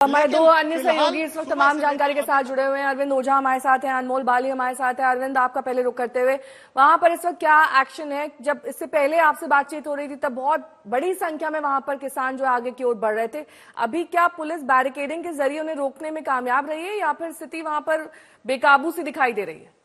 हमारे दो अन्य सहयोगी इस वक्त तमाम जानकारी के साथ जुड़े हुए हैं। अरविंद ओझा हमारे साथ हैं, अनमोल बाली हमारे साथ है। अरविंद, आपका पहले रुख करते हुए, वहां पर इस वक्त क्या एक्शन है? जब इससे पहले आपसे बातचीत हो रही थी तब बहुत बड़ी संख्या में वहां पर किसान जो आगे की ओर बढ़ रहे थे। अभी क्या पुलिस बैरिकेडिंग के जरिए उन्हें रोकने में कामयाब रही है या फिर स्थिति वहां पर बेकाबू सी दिखाई दे रही है?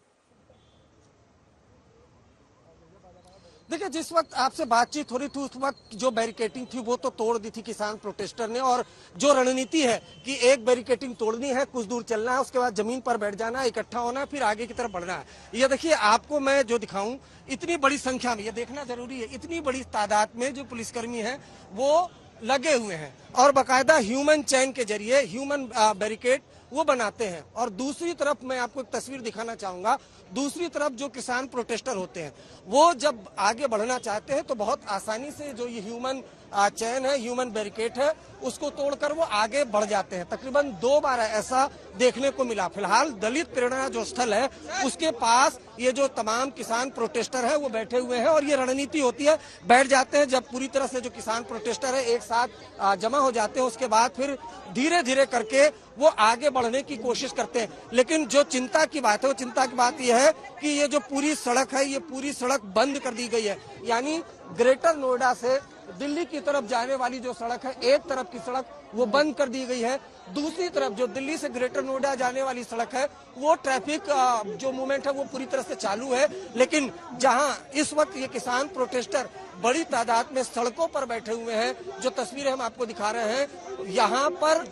देखिए, जिस वक्त आपसे बातचीत हो रही थी उस वक्त जो बैरिकेटिंग थी वो तो तोड़ दी थी किसान प्रोटेस्टर ने। और जो रणनीति है कि एक बैरिकेटिंग तोड़नी है, कुछ दूर चलना है, उसके बाद जमीन पर बैठ जाना है, इकट्ठा होना है, फिर आगे की तरफ बढ़ना है। ये देखिए, आपको मैं जो दिखाऊं, इतनी बड़ी संख्या में, ये देखना जरूरी है, इतनी बड़ी तादाद में जो पुलिसकर्मी है वो लगे हुए हैं और बाकायदा ह्यूमन चैन के जरिए ह्यूमन बैरिकेड वो बनाते हैं। और दूसरी तरफ मैं आपको एक तस्वीर दिखाना चाहूंगा। दूसरी तरफ जो किसान प्रोटेस्टर होते हैं वो जब आगे बढ़ना चाहते हैं तो बहुत आसानी से जो ये ह्यूमन चैन है, ह्यूमन बैरिकेड है, उसको तोड़कर वो आगे बढ़ जाते हैं। तकरीबन 2 बार ऐसा देखने को मिला। फिलहाल दलित प्रेरणा जो स्थल है उसके पास ये जो तमाम किसान प्रोटेस्टर है वो बैठे हुए हैं। और ये रणनीति होती है, बैठ जाते हैं, जब पूरी तरह से जो किसान प्रोटेस्टर है एक साथ जमा हो जाते हैं उसके बाद फिर धीरे धीरे करके वो आगे बढ़ने की कोशिश करते हैं। लेकिन जो चिंता की बात है, वो चिंता की बात यह है कि ये जो पूरी सड़क है, ये पूरी सड़क बंद कर दी गई है। यानी ग्रेटर नोएडा से दिल्ली की तरफ जाने वाली जो सड़क है, एक तरफ की सड़क वो बंद कर दी गई है। दूसरी तरफ जो दिल्ली से ग्रेटर नोएडा जाने वाली सड़क है वो ट्रैफिक जो मूवमेंट है वो पूरी तरह से चालू है। लेकिन जहां इस वक्त ये किसान प्रोटेस्टर बड़ी तादाद में सड़कों पर बैठे हुए हैं, जो तस्वीरें हम आपको दिखा रहे हैं, यहाँ पर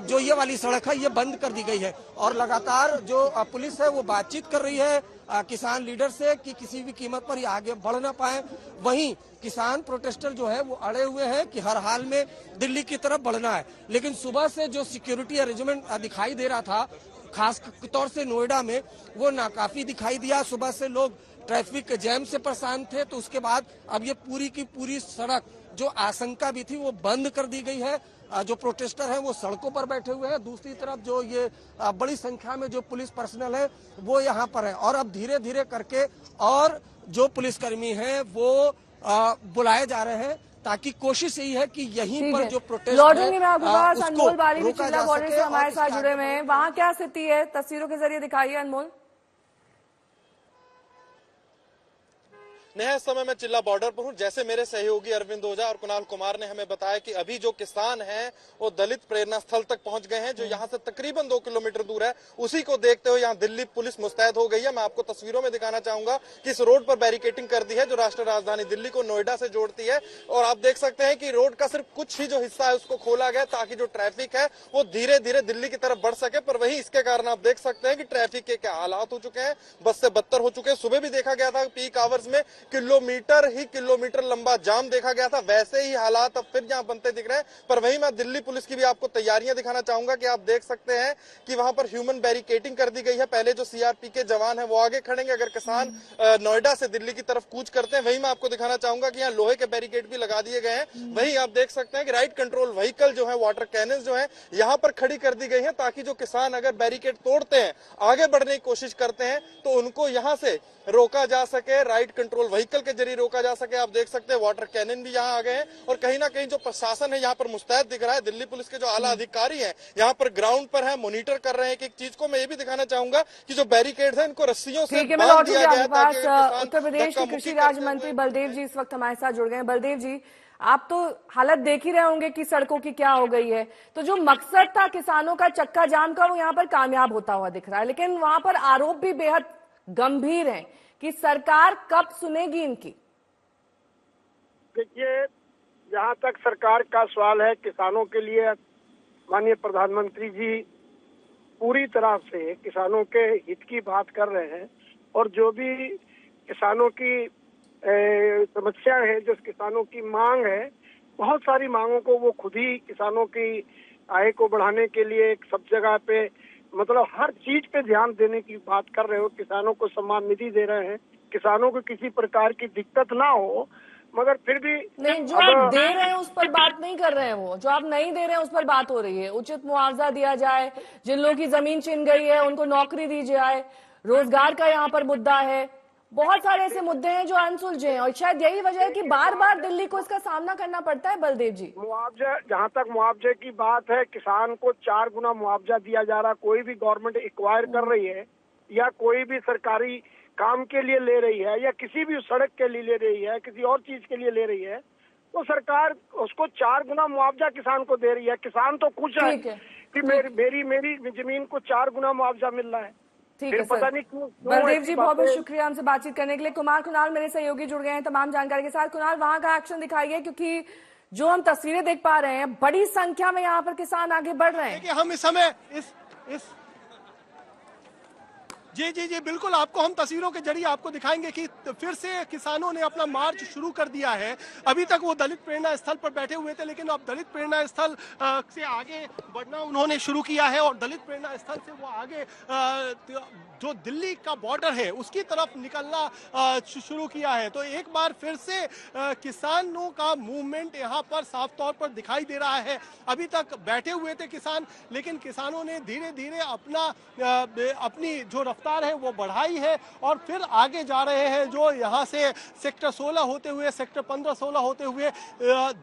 जो ये वाली सड़क है ये बंद कर दी गई है। और लगातार जो पुलिस है वो बातचीत कर रही है किसान लीडर से कि किसी भी कीमत पर ये आगे बढ़ ना पाए। वहीं किसान प्रोटेस्टर जो है वो अड़े हुए हैं कि हर हाल में दिल्ली की तरफ बढ़ना है। लेकिन सुबह से जो सिक्योरिटी अरेंजमेंट दिखाई दे रहा था खास तौर से नोएडा में, वो नाकाफी दिखाई दिया। सुबह से लोग ट्रैफिक जैम से परेशान थे, तो उसके बाद अब ये पूरी की पूरी सड़क जो आशंका भी थी वो बंद कर दी गई है। जो प्रोटेस्टर हैं वो सड़कों पर बैठे हुए हैं। दूसरी तरफ जो ये बड़ी संख्या में जो पुलिस पर्सनल है वो यहाँ पर है। और अब धीरे धीरे करके और जो पुलिसकर्मी हैं वो बुलाए जा रहे हैं ताकि कोशिश यही है कि यहीं पर जो प्रोटेस्ट लौटूंगी मैं आपके पास। अनमोल बाली भी चिल्ला बॉर्डर से हमारे साथ जुड़े हुए हैं। वहाँ क्या स्थिति है, तस्वीरों के जरिए दिखाइए अनमोल। नया समय में चिल्ला बॉर्डर पर हूं। जैसे मेरे सहयोगी अरविंद ओझा और कुणाल कुमार ने हमें बताया कि अभी जो किसान हैं वो दलित प्रेरणा स्थल तक पहुंच गए हैं, जो यहां से तकरीबन 2 किलोमीटर दूर है। उसी को देखते हुए यहां दिल्ली पुलिस मुस्तैद हो गई है। मैं आपको तस्वीरों में दिखाना चाहूंगा कि इस रोड पर बैरिकेटिंग कर दी है जो राष्ट्रीय राजधानी दिल्ली को नोएडा से जोड़ती है। और आप देख सकते हैं कि रोड का सिर्फ कुछ ही जो हिस्सा है उसको खोला गया ताकि जो ट्रैफिक है वो धीरे धीरे दिल्ली की तरफ बढ़ सके। पर वही इसके कारण आप देख सकते हैं कि ट्रैफिक के क्या हालात हो चुके हैं, बस से बदतर हो चुके हैं। सुबह भी देखा गया था पीक आवर्स में किलोमीटर लंबा जाम देखा गया था। वैसे ही हालात अब फिर यहां बनते दिख रहे हैं। पर वहीं मैं दिल्ली पुलिस की भी आपको तैयारियां दिखाना चाहूंगा कि आप देख सकते हैं कि वहां पर ह्यूमन बैरिकेटिंग कर दी गई है। पहले जो सीआरपी के जवान है वो आगे खड़ेंगे अगर किसान नोएडा से दिल्ली की तरफ कूच करते हैं। वहीं मैं आपको दिखाना चाहूंगा कि यहाँ लोहे के बैरिकेड भी लगा दिए गए हैं। वहीं आप देख सकते हैं कि राइट कंट्रोल व्हीकल जो है, वाटर कैनन जो है, यहाँ पर खड़ी कर दी गई है ताकि जो किसान अगर बैरिकेड तोड़ते हैं, आगे बढ़ने की कोशिश करते हैं तो उनको यहाँ से रोका जा सके, राइट कंट्रोल व्हीकल के जरिए रोका जा सके। आप देख सकते हैं वाटर कैनन भी यहाँ आ गए हैं। और कहीं ना कहीं जो प्रशासन है यहाँ पर मुस्तैद दिख रहा है। दिल्ली पुलिस के जो आला अधिकारी हैं यहाँ पर ग्राउंड पर है, मॉनिटर कर रहे हैं। एक चीज को मैं ये भी दिखाना चाहूंगा कि जो बैरिकेड है इनको रस्सियों से बांध दिया गया है। उत्तर प्रदेश के कृषि राज्य मंत्री बलदेव जी इस वक्त हमारे साथ जुड़ गए हैं। बलदेव जी, आप तो हालत देख ही रहे होंगे कि सड़कों की क्या हो गई है। तो जो मकसद था किसानों का चक्का जाम का वो यहाँ पर कामयाब होता हुआ दिख रहा है, लेकिन वहां पर आरोप भी बेहद गंभीर हैं कि सरकार कब सुनेगी इनकी। देखिए, जहाँ तक सरकार का सवाल है, किसानों के लिए माननीय प्रधानमंत्री जी पूरी तरह से किसानों के हित की बात कर रहे हैं। और जो भी किसानों की समस्या है, जो किसानों की मांग है, बहुत सारी मांगों को वो खुद ही किसानों की आय को बढ़ाने के लिए सब जगह पे मतलब हर चीज पे ध्यान देने की बात कर रहे हो। किसानों को सम्मान निधि दे रहे हैं, किसानों को किसी प्रकार की दिक्कत ना हो, मगर फिर भी नहीं, जो आप दे रहे हैं उस पर बात नहीं कर रहे हैं। वो जो आप नहीं दे रहे हैं उस पर बात हो रही है। उचित मुआवजा दिया जाए, जिन लोगों की जमीन छिन गई है उनको नौकरी दी जाए, रोजगार का यहाँ पर मुद्दा है, बहुत सारे ऐसे मुद्दे हैं जो अनसुलझे हैं और शायद यही वजह है कि बार बार दिल्ली को इसका सामना करना पड़ता है। बलदेव जी, मुआवजा, जहाँ तक मुआवजे की बात है, किसान को 4 गुना मुआवजा दिया जा रहा। कोई भी गवर्नमेंट एक्वायर कर रही है या कोई भी सरकारी काम के लिए ले रही है या किसी भी सड़क के लिए ले रही है, किसी और चीज के लिए ले रही है, तो सरकार उसको 4 गुना मुआवजा किसान को दे रही है। किसान तो खुश है कि मेरी जमीन को 4 गुना मुआवजा मिल रहा है। ठीक है पता सर। नहीं क्यों। बलदेव जी, बहुत बहुत शुक्रिया हमसे बातचीत करने के लिए। कुणाल मेरे सहयोगी जुड़ गए हैं तमाम जानकारी के साथ। कुणाल, वहां का एक्शन दिखाइए, क्योंकि जो हम तस्वीरें देख पा रहे हैं, बड़ी संख्या में यहाँ पर किसान आगे बढ़ रहे हैं। देखिए, हम इस समय इस जी बिल्कुल, आपको हम तस्वीरों के जरिए आपको दिखाएंगे कि फिर से किसानों ने अपना मार्च शुरू कर दिया है। अभी तक वो दलित प्रेरणा स्थल पर बैठे हुए थे, लेकिन अब दलित प्रेरणा स्थल से आगे बढ़ना उन्होंने शुरू किया है और दलित प्रेरणा स्थल से वो आगे जो दिल्ली का बॉर्डर है उसकी तरफ निकलना शुरू किया है। तो एक बार फिर से किसानों का मूवमेंट यहाँ पर साफ तौर पर दिखाई दे रहा है। अभी तक बैठे हुए थे किसान, लेकिन किसानों ने धीरे धीरे अपनी जो रफ्तार है वो बढ़ाई है और फिर आगे जा रहे हैं, जो यहाँ से सेक्टर 16 होते हुए, सेक्टर 15-16 होते हुए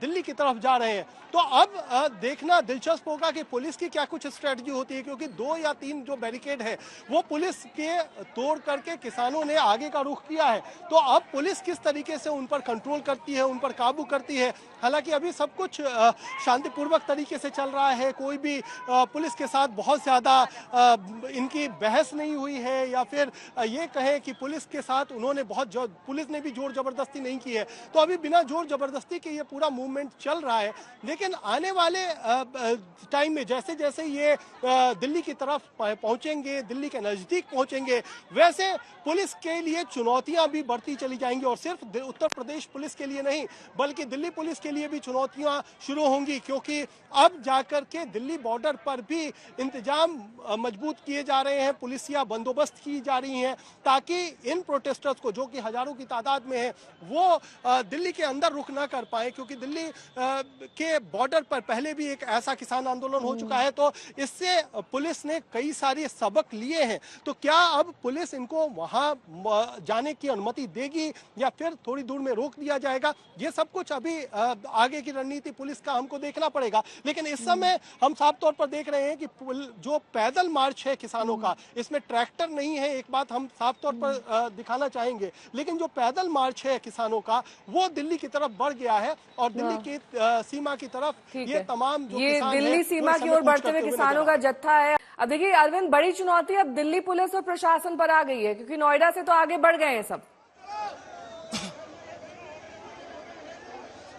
दिल्ली की तरफ जा रहे हैं। तो अब देखना दिलचस्प होगा कि पुलिस की क्या कुछ स्ट्रेटजी होती है, क्योंकि 2 या 3 जो बैरिकेड है वो पुलिस के तोड़ करके किसानों ने आगे का रुख किया है। तो अब पुलिस किस तरीके से उन पर कंट्रोल करती है, उन पर काबू करती है। हालांकि अभी सब कुछ शांतिपूर्वक तरीके से चल रहा है, कोई भी पुलिस के साथ बहुत ज्यादा इनकी बहस नहीं हुई है, या फिर ये कहें कि पुलिस के साथ उन्होंने पुलिस ने भी जोर जबरदस्ती नहीं की है। तो अभी बिना जोर जबरदस्ती के ये पूरा मूवमेंट चल रहा है। लेकिन आने वाले टाइम में जैसे जैसे ये दिल्ली की तरफ पहुंचेंगे, दिल्ली के नजदीक पहुंचेंगे, वैसे पुलिस के लिए चुनौतियां भी बढ़ती चली जाएंगी और सिर्फ उत्तर प्रदेश पुलिस के लिए नहीं बल्कि दिल्ली पुलिस के लिए भी चुनौतियां शुरू होंगी, क्योंकि अब जाकर के दिल्ली बॉर्डर पर भी इंतजाम मजबूत किए जा रहे हैं, पुलिसिया बंदोबस्त की जा रही हैं, ताकि इन प्रोटेस्टर्स को, जो कि हजारों की तादाद में है, वो दिल्ली के अंदर रुक ना कर पाए। क्योंकि दिल्ली के बॉर्डर पर पहले भी एक ऐसा किसान आंदोलन हो चुका है, तो इससे पुलिस ने कई सारे सबक लिए हैं। तो क्या अब पुलिस इनको वहां जाने की अनुमति देगी या फिर थोड़ी दूर में रोक दिया जाएगा, ये सब कुछ अभी आगे की रणनीति पुलिस का हमको देखना पड़ेगा। लेकिन इस समय हम साफ तौर पर देख रहे हैं कि जो पैदल मार्च है किसानों का, इसमें ट्रैक्टर नहीं है, एक बात हम साफ तौर पर दिखाना चाहेंगे, लेकिन जो पैदल मार्च है किसानों का वो दिल्ली की तरफ बढ़ गया है और दिल्ली की सीमा की तरफ ये तमाम जो ये किसान दिल्ली सीमा की ओर बढ़ते हुए किसानों का जत्था है। अब देखिए अरविंद, बड़ी चुनौती अब दिल्ली पुलिस और प्रशासन पर आ गई है, क्योंकि नोएडा से तो आगे बढ़ गए हैं सब।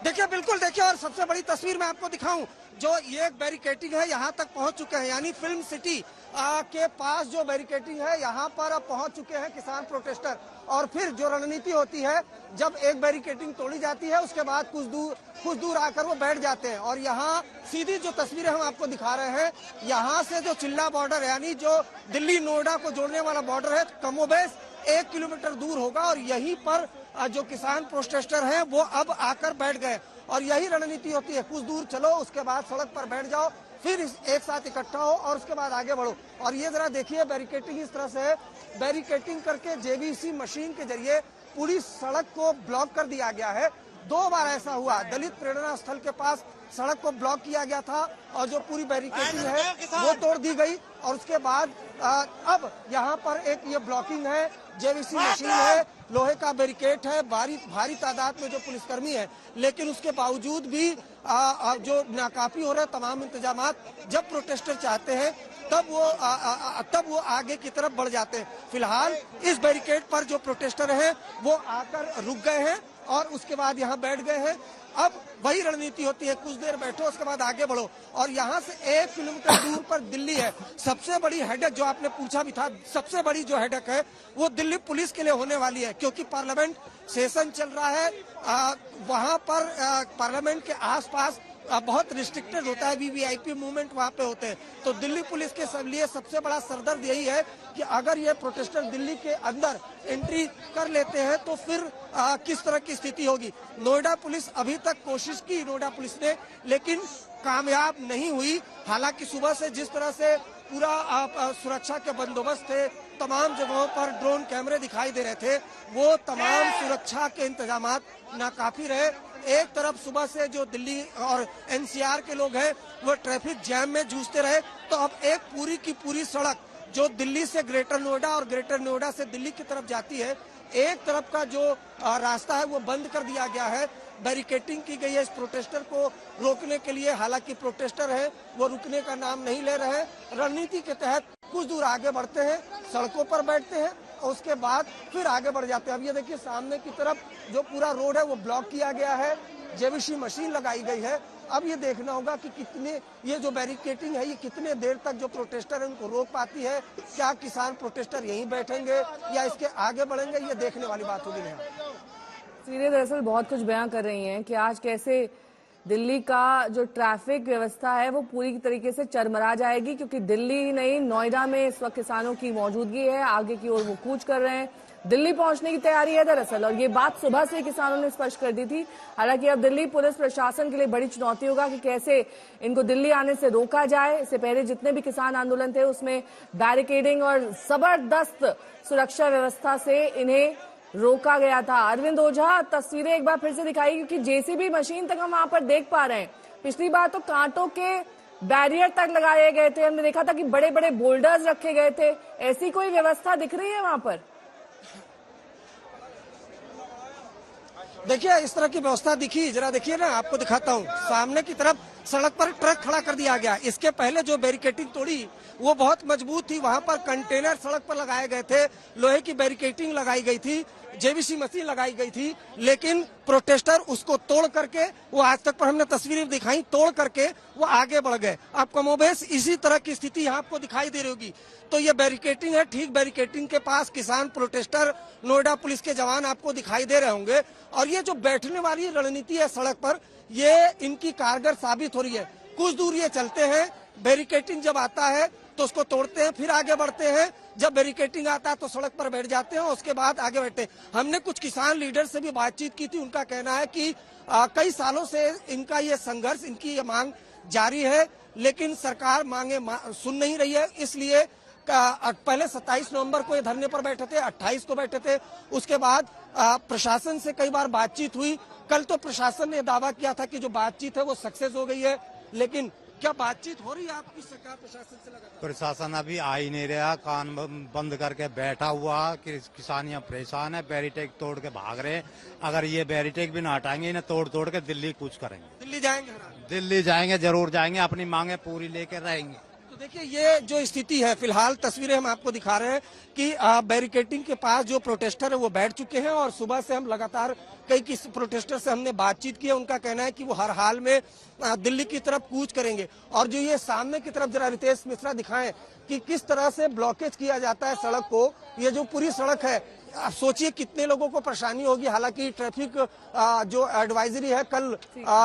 देखिए, बिल्कुल देखिए, और सबसे बड़ी तस्वीर मैं आपको दिखाऊं, जो ये बैरिकेडिंग है यहाँ तक पहुँच चुके हैं, यानी फिल्म सिटी के पास जो बैरिकेडिंग है यहाँ पर अब पहुँच चुके हैं किसान प्रोटेस्टर। और फिर जो रणनीति होती है, जब एक बैरिकेडिंग तोड़ी जाती है उसके बाद कुछ दूर आकर वो बैठ जाते हैं। और यहाँ सीधी जो तस्वीरें हम आपको दिखा रहे हैं, यहाँ से जो चिल्ला बॉर्डर यानी जो दिल्ली नोएडा को जोड़ने वाला बॉर्डर है, कमोबेश 1 किलोमीटर दूर होगा और यहीं पर जो किसान प्रोटेस्टर हैं वो अब आकर बैठ गए। और यही रणनीति होती है, कुछ दूर चलो, उसके बाद सड़क पर बैठ जाओ, फिर एक साथ इकट्ठा हो और उसके बाद आगे बढ़ो। और ये जरा देखिए, बैरिकेडिंग इस तरह से, बैरिकेडिंग करके जेवीसी मशीन के जरिए पूरी सड़क को ब्लॉक कर दिया गया है। 2 बार ऐसा हुआ, दलित प्रेरणा स्थल के पास सड़क को ब्लॉक किया गया था और जो पूरी बैरिकेडिंग है वो तोड़ दी गई। और उसके बाद अब यहाँ पर एक ये ब्लॉकिंग है, जेवीसी मशीन है, लोहे का बैरिकेड है, भारी तादाद में जो पुलिसकर्मी है, लेकिन उसके बावजूद भी जो नाकाफी हो रहा है तमाम इंतजामात, जब प्रोटेस्टर चाहते हैं तब वो आगे की तरफ बढ़ जाते हैं। फिलहाल इस बैरिकेड पर जो प्रोटेस्टर हैं वो आकर रुक गए हैं और उसके बाद यहाँ बैठ गए हैं। अब वही रणनीति होती है, कुछ देर बैठो उसके बाद आगे बढ़ो। और यहाँ से 1 किलोमीटर दूर पर दिल्ली है। सबसे बड़ी हेडेक जो आपने पूछा भी था, सबसे बड़ी जो हेडेक है वो दिल्ली पुलिस के लिए होने वाली है, क्योंकि पार्लियामेंट सेशन चल रहा है। वहाँ पर पार्लियामेंट के आसपास बहुत रिस्ट्रिक्टेड होता है, वीवीआईपी मूवमेंट वहाँ पे होते हैं। तो दिल्ली पुलिस के लिए सबसे बड़ा सरदर्द यही है कि अगर ये प्रोटेस्टर दिल्ली के अंदर एंट्री कर लेते हैं तो फिर किस तरह की स्थिति होगी। नोएडा पुलिस अभी तक कोशिश की, नोएडा पुलिस ने, लेकिन कामयाब नहीं हुई। हालांकि सुबह से जिस तरह से पूरा सुरक्षा के बंदोबस्त थे, तमाम जगहों पर ड्रोन कैमरे दिखाई दे रहे थे, वो तमाम सुरक्षा के इंतजाम नाकाफी रहे। एक तरफ सुबह से जो दिल्ली और एनसीआर के लोग हैं वो ट्रैफिक जैम में जूझते रहे, तो अब एक पूरी की पूरी सड़क जो दिल्ली से ग्रेटर नोएडा और ग्रेटर नोएडा से दिल्ली की तरफ जाती है, एक तरफ का जो रास्ता है वो बंद कर दिया गया है, बैरिकेटिंग की गई है इस प्रोटेस्टर को रोकने के लिए। हालांकि प्रोटेस्टर है वो रुकने का नाम नहीं ले रहे हैं। रणनीति के तहत कुछ दूर आगे बढ़ते हैं, सड़कों पर बैठते हैं और उसके बाद फिर आगे बढ़ जाते हैं। अब ये देखिए सामने की तरफ जो पूरा रोड है वो ब्लॉक किया गया है, जेवीसी मशीन लगाई गई है। अब ये देखना होगा कि कितने ये जो बैरिकेटिंग है ये कितने देर तक जो प्रोटेस्टर है उनको रोक पाती है। क्या किसान प्रोटेस्टर यहीं बैठेंगे या इसके आगे बढ़ेंगे, ये देखने वाली बात होगी। सीधे दरअसल बहुत कुछ बयां कर रही हैं कि आज कैसे दिल्ली का जो ट्रैफिक व्यवस्था है वो पूरी तरीके से चरमरा जाएगी, क्योंकि दिल्ली ही नहीं नोएडा में इस वक्त किसानों की मौजूदगी है। आगे की ओर वो कूच कर रहे हैं, दिल्ली पहुंचने की तैयारी है दरअसल, और ये बात सुबह से किसानों ने स्पष्ट कर दी थी। हालांकि अब दिल्ली पुलिस प्रशासन के लिए बड़ी चुनौती होगा कि कैसे इनको दिल्ली आने से रोका जाए। इससे पहले जितने भी किसान आंदोलन थे उसमें बैरिकेडिंग और जबरदस्त सुरक्षा व्यवस्था से इन्हें रोका गया था। अरविंद ओझा, तस्वीरें एक बार फिर से दिखाई, क्योंकि जेसीबी मशीन तक हम वहां पर देख पा रहे हैं। पिछली बार तो कांटों के बैरियर तक लगाए गए थे, हमने देखा था कि बड़े बड़े बोल्डर्स रखे गए थे। ऐसी कोई व्यवस्था दिख रही है वहां पर? देखिए इस तरह की व्यवस्था दिखी, जरा देखिए ना, आपको दिखाता हूँ। सामने की तरफ सड़क पर ट्रक खड़ा कर दिया गया। इसके पहले जो बैरिकेटिंग तोड़ी वो बहुत मजबूत थी, वहां पर कंटेनर सड़क पर लगाए गए थे, लोहे की बैरिकेटिंग लगाई गई थी, जेवीसी मशीन लगाई गई थी, लेकिन प्रोटेस्टर उसको तोड़ करके, वो आज तक पर हमने तस्वीरें दिखाई, तोड़ करके वो आगे बढ़ गए। अब कमोबेश इसी तरह की स्थिति यहाँ आपको दिखाई दे रही होगी। तो ये बैरिकेटिंग है, ठीक बैरिकेटिंग के पास किसान प्रोटेस्टर, नोएडा पुलिस के जवान आपको दिखाई दे रहे होंगे। और ये जो बैठने वाली रणनीति है सड़क पर, ये इनकी कारगर साबित हो रही है। कुछ दूर ये चलते हैं, बैरिकेटिंग जब आता है तो उसको तोड़ते हैं, फिर आगे बढ़ते हैं। जब बैरिकेटिंग आता है तो सड़क पर बैठ जाते हैं, उसके बाद आगे बढ़ते हैं। हमने कुछ किसान लीडर से भी बातचीत की थी, उनका कहना है कि कई सालों से इनका ये संघर्ष, इनकी ये मांग जारी है, लेकिन सरकार मांगे सुन नहीं रही है। इसलिए पहले 27 नवंबर को ये धरने पर बैठे थे, 28 को बैठे थे। उसके बाद प्रशासन से कई बार बातचीत हुई। कल तो प्रशासन ने दावा किया था कि जो बातचीत है वो सक्सेस हो गई है, लेकिन क्या बातचीत हो रही है आपकी सरकार प्रशासन से? लगातार प्रशासन अभी आ ही नहीं रहा, कान बंद करके बैठा हुआ कि किसान यहाँ परेशान है, बैरिटेक तोड़ के भाग रहे हैं। अगर ये बैरिटेक भी ना हटाएंगे, इन्हें तोड़ तोड़ के दिल्ली कूच करेंगे। दिल्ली जाएंगे? दिल्ली जाएंगे, जरूर जाएंगे, अपनी मांगे पूरी लेकर रहेंगे। तो देखिए ये जो स्थिति है, फिलहाल तस्वीरें हम आपको दिखा रहे हैं कि बैरिकेटिंग के पास जो प्रोटेस्टर है वो बैठ चुके हैं। और सुबह से हम लगातार कई प्रोटेस्टर से हमने बातचीत की है, उनका कहना है कि वो हर हाल में दिल्ली की तरफ कूच करेंगे। और जो ये सामने की तरफ जरा रितेश मिश्रा दिखाएं कि किस तरह से ब्लॉकेज किया जाता है सड़क को। ये जो पूरी सड़क है, आप सोचिए कितने लोगों को परेशानी होगी। हालांकि ट्रैफिक जो एडवाइजरी है कल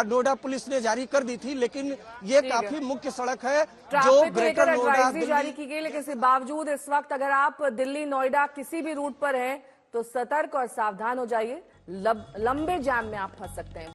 नोएडा पुलिस ने जारी कर दी थी, लेकिन ये काफी मुख्य सड़क है जो ग्रेटर नोएडा जारी की गई। लेकिन इसके बावजूद इस वक्त अगर आप दिल्ली नोएडा किसी भी रूट पर हैं तो सतर्क और सावधान हो जाइए, लंबे जाम में आप फंस सकते हैं।